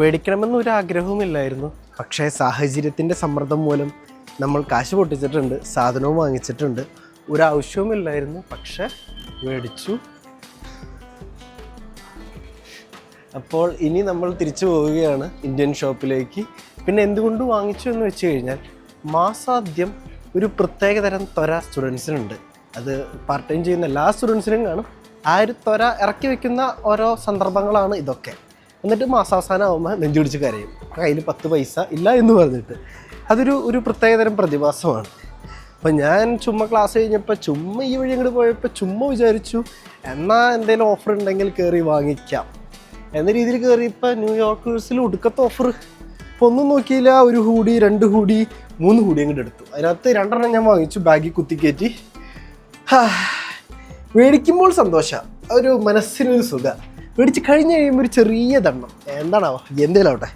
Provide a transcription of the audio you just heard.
മേടിക്കണമെന്നൊരു ആഗ്രഹവുമില്ലായിരുന്നു. പക്ഷേ സാഹചര്യത്തിൻ്റെ സമ്മർദ്ദം മൂലം നമ്മൾ കാശ് പൊട്ടിച്ചിട്ടുണ്ട്, സാധനവും വാങ്ങിച്ചിട്ടുണ്ട്. ഒരാവശ്യവുമില്ലായിരുന്നു, പക്ഷെ മേടിച്ചു. അപ്പോൾ ഇനി നമ്മൾ തിരിച്ചു പോവുകയാണ് ഇന്ത്യൻ ഷോപ്പിലേക്ക്. പിന്നെ എന്തുകൊണ്ട് വാങ്ങിച്ചു എന്ന് വെച്ച് കഴിഞ്ഞാൽ മാസാദ്യം ഒരു പ്രത്യേക തരം ത്വര സ്റ്റുഡൻസിനുണ്ട്. അത് പാർട്ട് ടൈം ചെയ്യുന്ന എല്ലാ സ്റ്റുഡൻസിനും കാണും. ആ ഒരു ത്വര ഇറക്കി വെക്കുന്ന ഓരോ സന്ദർഭങ്ങളാണ് ഇതൊക്കെ. എന്നിട്ട് മാസാവസാനം ആകുമ്പോൾ നെഞ്ചുപിടിച്ച് കരയും, കയ്യിൽ 10 പൈസ ഇല്ല എന്ന് പറഞ്ഞിട്ട്. അതൊരു പ്രത്യേകതരം പ്രതിഭാസമാണ്. അപ്പോൾ ഞാൻ ചുമ്മാ ക്ലാസ് കഴിഞ്ഞപ്പോൾ ചുമ്മാ ഈ വഴി അങ്ങോട്ട് പോയപ്പോൾ ചുമ്മാ വിചാരിച്ചു എന്നാൽ എന്തെങ്കിലും ഓഫർ ഉണ്ടെങ്കിൽ കയറി വാങ്ങിക്കാം എന്ന രീതിയിൽ കയറിയപ്പോൾ ന്യൂയോർക്കേഴ്സിൽ ഒടുക്കത്തെ ഓഫർ. ഇപ്പോൾ ഒന്നും നോക്കിയില്ല, ഒരു ഹൂഡി, 2 ഹൂഡി, 3 ഹൂഡി അങ്ങോട്ട് എടുത്തു. അതിനകത്ത് 2 ഞാൻ വാങ്ങിച്ചു, ബാഗിൽ കുത്തിക്കയറ്റി. മേടിക്കുമ്പോൾ സന്തോഷമാണ്, ഒരു മനസ്സിനൊരു സുഖം. മേടിച്ച് കഴിഞ്ഞ് കഴിയുമ്പോൾ ഒരു ചെറിയ ദണ്ണം, എന്താണാവോ എന്തേലാവട്ടെ.